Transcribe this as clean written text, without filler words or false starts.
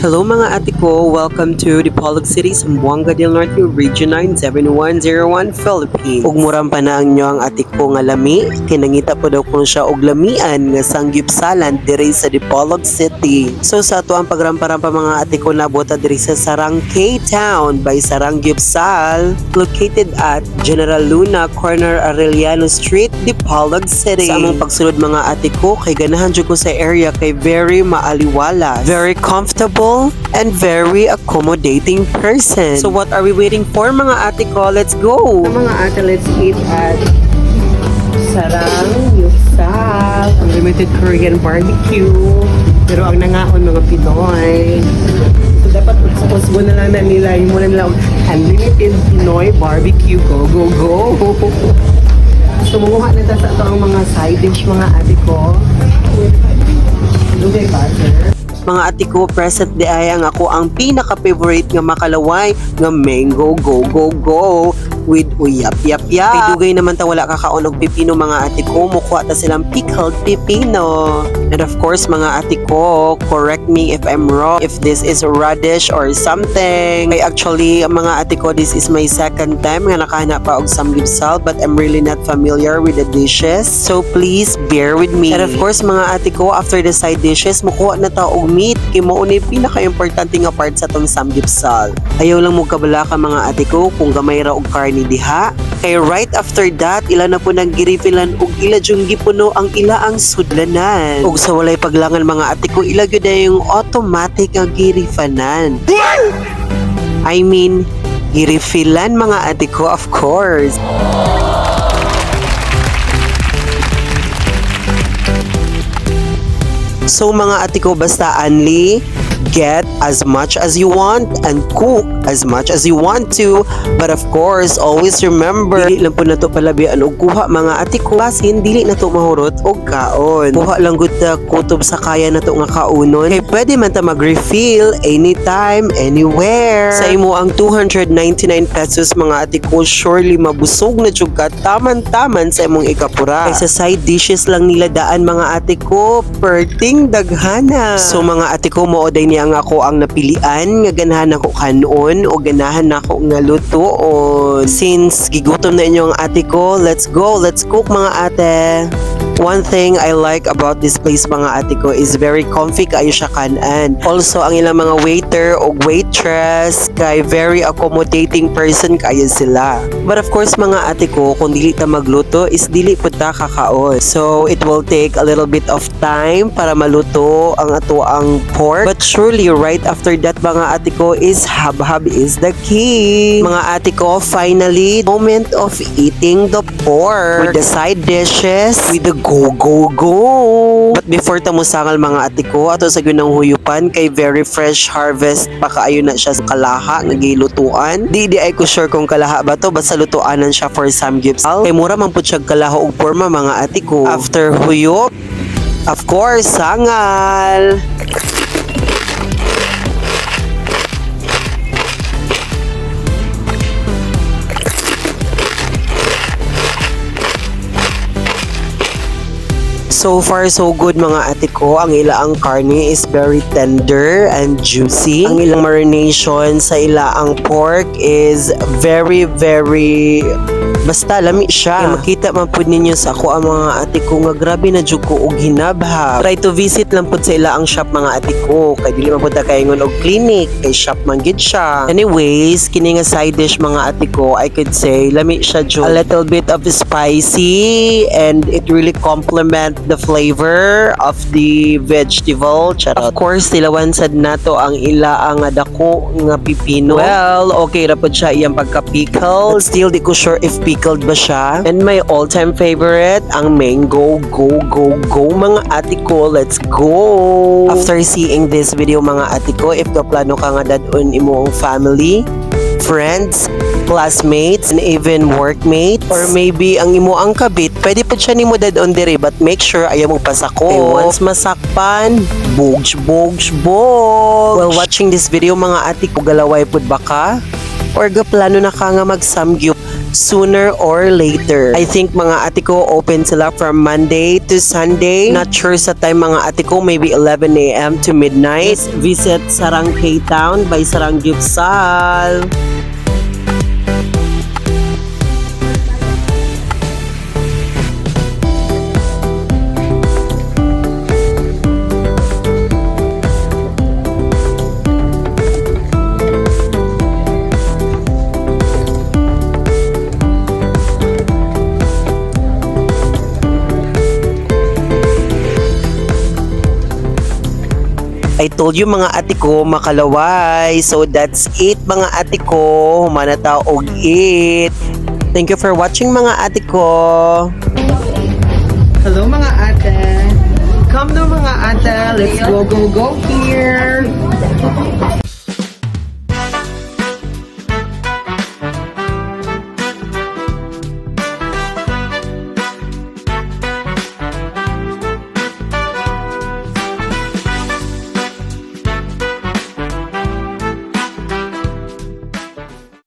Hello mga ate ko, welcome to Dipolog City, Zamboanga del Norte, Region 9, 7101, Philippines. Ug murang panahon nyo ang ate ko nga lami, kinangita po daw ko siya og lamian nga sanggipsalan diri sa Dipolog City. So sa ato ang pagrampa-rampa mga ate ko nabota diri sa Sarang K-Town by Sarang Gipsal, located at General Luna, corner Arellano Street, Dipolog City. Sa among pagsulod mga ate ko, kay ganahan jud ko sa area kay very maaliwala, very comfortable, and very accommodating person. So what are we waiting for mga ate ko? Let's go! Mga ate, let's eat at Sarang Gipsal, Unlimited Korean Barbecue. Pero ang nangaon mga Pinoy. So dapat usbo na lang na nila, yung muna nila Unlimited Pinoy Barbecue. Go, go, go! So mumuha na sa ito ang mga side dish mga ate ko. Lugay butter. Mga ate ko, present di ay ang ako ang pinaka-favorite nga makalaway nga mango go go go with uyap yap yap. Kay dugay naman ta wala kakaon og pipino mga ate ko, mukha ta silang pickled pipino. And of course mga ate ko, correct me if I'm wrong, if this is radish or something. Kay actually mga ate ko, this is my second time nga nakahanap pa og samgipsal, but I'm really not familiar with the dishes. So please bear with me. And of course mga ate ko, after the side dishes, mukuha na ta og meat, kay mao ni pinaka-importante nga part sa tong samgipsal. Ayaw lang mo kabala ka mga ate ko kung gamay ra og karne diha. Kay right after that, ila na po nang girifilan og ila jung gipuno ang ila ang sudlanan. Ug sa walay paglangan mga ate ko, ila gyud na yung automatic nga girifanan. I mean, girifilan mga ate ko, of course. So mga ate ko, basta only get as much as you want and cook as much as you want to, but of course always remember, dili lang po na to palabian og kuha mga ate ko, basin dili na to mahurot og kaon. Kuha lang gud ta kutob sa kaya na to nga kaunon, kay pwede man ta mag-refill anytime, anywhere. Sa imo ang 299 pesos mga ate ko, surely mabusog na jud ka taman-taman sa imong ikapura. Kay sa side dishes lang nila daan mga ate ko, perting daghana. So mga ate ko, mooday niya nga ako ang napilian nga ganahan ako kanon o ganahan ako nga lutoon. Since gigutom na inyo ang ate ko, let's go, let's cook mga ate. One thing I like about this place mga ate ko is very comfy kayo siya kanan. Also ang ilang mga waiter o waitress kay very accommodating person kayo sila. But of course mga ate ko, kung dili ta magluto is dili pud ta kakaon. So it will take a little bit of time para maluto ang ato ang pork. But surely right after that mga ate ko is hab-hab is the key. Mga ate ko, finally moment of eating the pork with the side dishes, with the go go go. But before ta musangal mga ate ko, ato sa gunang huyupan kay very fresh harvest pa kaayo na siya sa kalaha nga gilutuan. Di ay ko sure kung kalaha ba to, basta lutuanan siya for samgipsal. Kay mura man pud siya kalaha og porma mga ate ko. After huyop, of course, sangal. So far so good mga ate ko. Ang ilaang karne is very tender and juicy. Ang ilang marination sa ilaang pork is very basta lami siya. Kaya makita man po ninyo sa ako ang mga ate ko nga grabe na jud ko og hinabhab. Try to visit lang po sa ilaang shop mga ate ko. Kay dili man po ta kaingon og clinic, kay shop man gid siya. Anyways, kini nga side dish mga ate ko, I could say lami siya jud. A little bit of spicy and it really complement the flavor of the vegetable. Charot. Of course, tilawan sad nato ang ilaang dako nga pipino. Well, okay ra pud siya iyang pagka-pickled. Still di ko sure if pickled ba siya. And my all-time favorite, ang mango go go go mga ate ko. Let's go! After seeing this video mga ate ko, if plano ka nga dadon imo ang family friends, classmates, and even workmates. Or maybe ang imo ang kabit, pwede pa siya nimo dead on diri but make sure ayaw mo pasako. Kay once masakpan, bogs. While watching this video mga ate ko, galaway pud ba ka? Or gaplano na ka nga mag-samgyup sooner or later. I think mga ate ko open sila from Monday to Sunday. Not sure sa time mga ate ko, maybe 11 a.m. to midnight. Just visit Sarang K-Town by Sarang Gyupsal. I told you mga ate ko makalaway. So that's it mga ate ko. Humana tao og it. Thank you for watching mga ate ko. Hello mga ate. Come na mga ate. Let's go here.